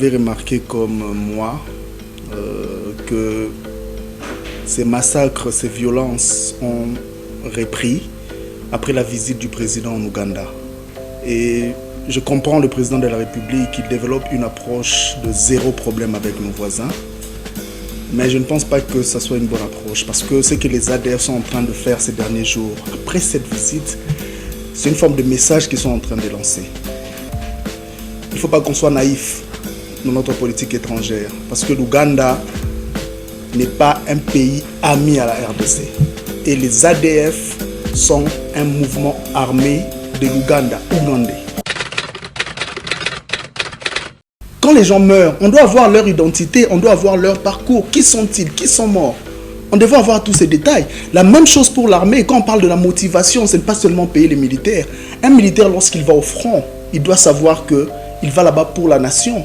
avez remarqué comme moi que ces massacres, ces violences ont repris après la visite du président en Ouganda. Et je comprends le président de la République qui développe une approche de zéro problème avec nos voisins. Mais je ne pense pas que ça soit une bonne approche parce que ce que les ADF sont en train de faire ces derniers jours, après cette visite, c'est une forme de message qu'ils sont en train de lancer. Il ne faut pas qu'on soit naïf dans notre politique étrangère parce que l'Ouganda n'est pas un pays ami à la RDC. Et les ADF sont un mouvement armé de l'Ouganda, ougandais. Quand les gens meurent, on doit avoir leur identité, on doit avoir leur parcours. Qui sont-ils? Qui sont morts? On devrait avoir tous ces détails. La même chose pour l'armée. Quand on parle de la motivation, ce n'est pas seulement payer les militaires. Un militaire, lorsqu'il va au front, il doit savoir qu'il va là-bas pour la nation.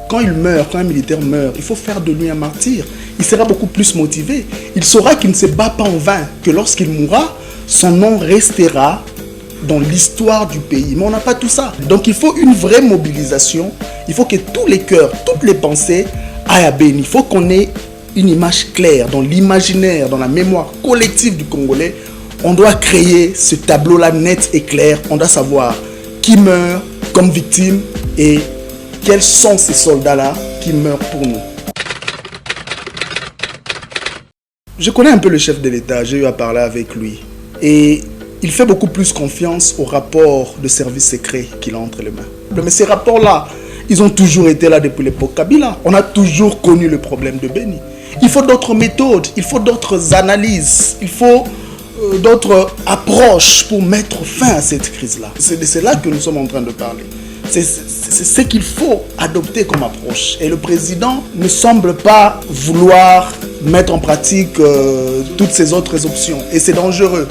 Quand il meurt, quand un militaire meurt, il faut faire de lui un martyr. Il sera beaucoup plus motivé. Il saura qu'il ne se bat pas en vain, que lorsqu'il mourra, son nom restera dans l'histoire du pays. Mais on n'a pas tout ça. Donc il faut une vraie mobilisation. Il faut que tous les cœurs, toutes les pensées aillent à Béni. Il faut qu'on ait une image claire dans l'imaginaire, dans la mémoire collective du Congolais. On doit créer ce tableau-là net et clair. On doit savoir qui meurt comme victime et quels sont ces soldats-là qui meurent pour nous. Je connais un peu le chef de l'État, j'ai eu à parler avec lui. Et il fait beaucoup plus confiance aux rapports de services secrets qu'il a entre les mains. Mais ces rapports-là, ils ont toujours été là depuis l'époque Kabila. On a toujours connu le problème de Béni. Il faut d'autres méthodes, il faut d'autres analyses, il faut d'autres approches pour mettre fin à cette crise-là. C'est de cela que nous sommes en train de parler. C'est ce qu'il faut adopter comme approche. Et le président ne semble pas vouloir mettre en pratique toutes ces autres options. Et c'est dangereux.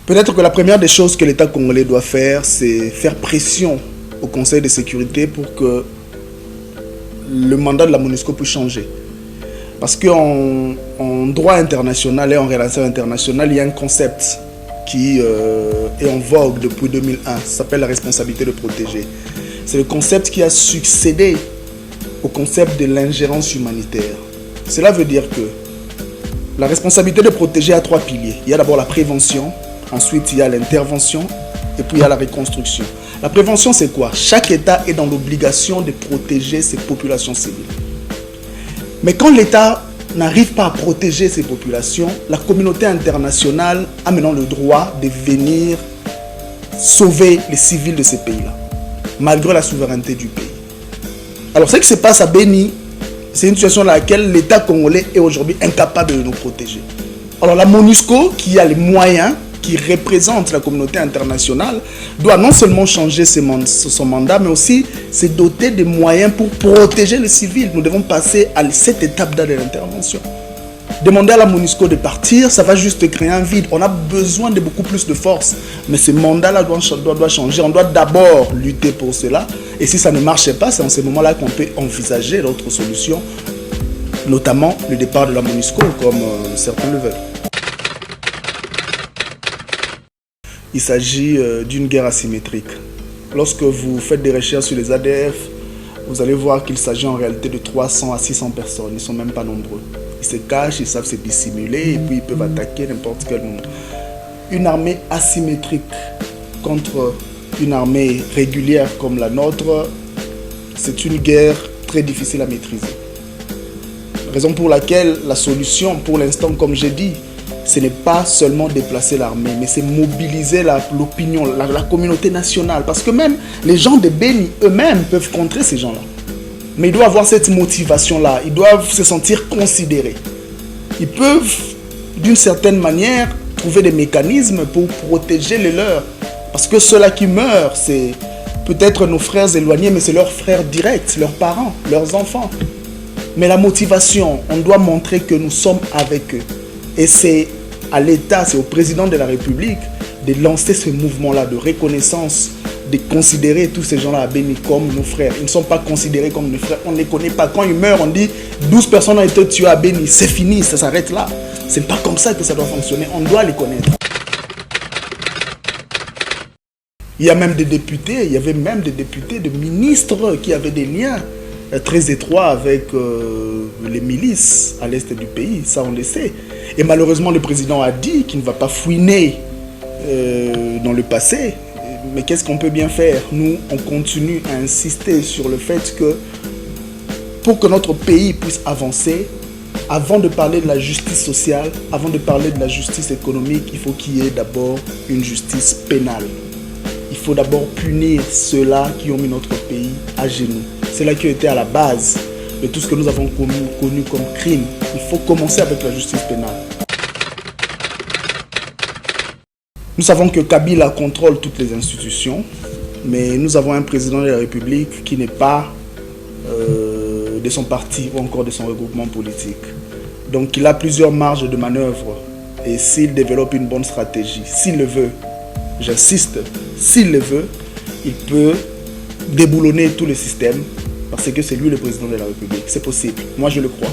Peut-être que la première des choses que l'État congolais doit faire, c'est faire pression au Conseil de sécurité pour que le mandat de la MONUSCO puisse changer. Parce qu'en droit international et en relation internationale, il y a un concept qui est en vogue depuis 2001. Ça s'appelle la responsabilité de protéger. C'est le concept qui a succédé au concept de l'ingérence humanitaire. Cela veut dire que la responsabilité de protéger a trois piliers. Il y a d'abord la prévention. Ensuite, il y a l'intervention et puis il y a la reconstruction. La prévention, c'est quoi? Chaque État est dans l'obligation de protéger ses populations civiles. Mais quand l'État n'arrive pas à protéger ses populations, la communauté internationale a maintenant le droit de venir sauver les civils de ces pays-là, malgré la souveraineté du pays. Alors, ce qui se passe à Béni, c'est une situation dans laquelle l'État congolais est aujourd'hui incapable de nous protéger. Alors, la MONUSCO, qui a les moyens, qui représente la communauté internationale, doit non seulement changer son mandat, mais aussi se doter des moyens pour protéger les civils. Nous devons passer à cette étape-là de l'intervention. Demander à la MONUSCO de partir, ça va juste créer un vide. On a besoin de beaucoup plus de force. Mais ce mandat-là doit changer. On doit d'abord lutter pour cela. Et si ça ne marche pas, c'est en ce moment-là qu'on peut envisager d'autres solutions, notamment le départ de la MONUSCO, comme certains le veulent. Il s'agit d'une guerre asymétrique. Lorsque vous faites des recherches sur les ADF, vous allez voir qu'il s'agit en réalité de 300 à 600 personnes. Ils ne sont même pas nombreux. Ils se cachent, ils savent se dissimuler et puis ils peuvent attaquer n'importe quel moment. Une armée asymétrique contre une armée régulière comme la nôtre, c'est une guerre très difficile à maîtriser. Raison pour laquelle la solution, pour l'instant, comme j'ai dit, ce n'est pas seulement déplacer l'armée, mais c'est mobiliser l'opinion, la communauté nationale. Parce que même les gens de Béni eux-mêmes peuvent contrer ces gens-là. Mais ils doivent avoir cette motivation-là. Ils doivent se sentir considérés. Ils peuvent, d'une certaine manière, trouver des mécanismes pour protéger les leurs. Parce que ceux-là qui meurent, c'est peut-être nos frères éloignés, mais c'est leurs frères directs, leurs parents, leurs enfants. Mais la motivation, on doit montrer que nous sommes avec eux. Et c'est à l'État, c'est au président de la République de lancer ce mouvement-là de reconnaissance, de considérer tous ces gens-là à Béni comme nos frères. Ils ne sont pas considérés comme nos frères, on ne les connaît pas. Quand ils meurent, on dit 12 personnes ont été tuées à Béni, c'est fini, ça s'arrête là. Ce n'est pas comme ça que ça doit fonctionner, on doit les connaître. Il y a même des députés, il y avait même des députés, des ministres qui avaient des liens très étroits avec les milices à l'est du pays, ça on le sait. Et malheureusement, le président a dit qu'il ne va pas fouiner dans le passé. Mais qu'est-ce qu'on peut bien faire? Nous, on continue à insister sur le fait que pour que notre pays puisse avancer, avant de parler de la justice sociale, avant de parler de la justice économique, il faut qu'il y ait d'abord une justice pénale. Il faut d'abord punir ceux-là qui ont mis notre pays à genoux. C'est là qui a été à la base de tout ce que nous avons connu comme crime. Il faut commencer avec la justice pénale. Nous savons que Kabila contrôle toutes les institutions, mais nous avons un président de la République qui n'est pas de son parti ou encore de son regroupement politique. Donc il a plusieurs marges de manœuvre et s'il développe une bonne stratégie, s'il le veut, j'insiste, s'il le veut, il peut déboulonner tout le système parce que c'est lui le président de la République. C'est possible, moi je le crois.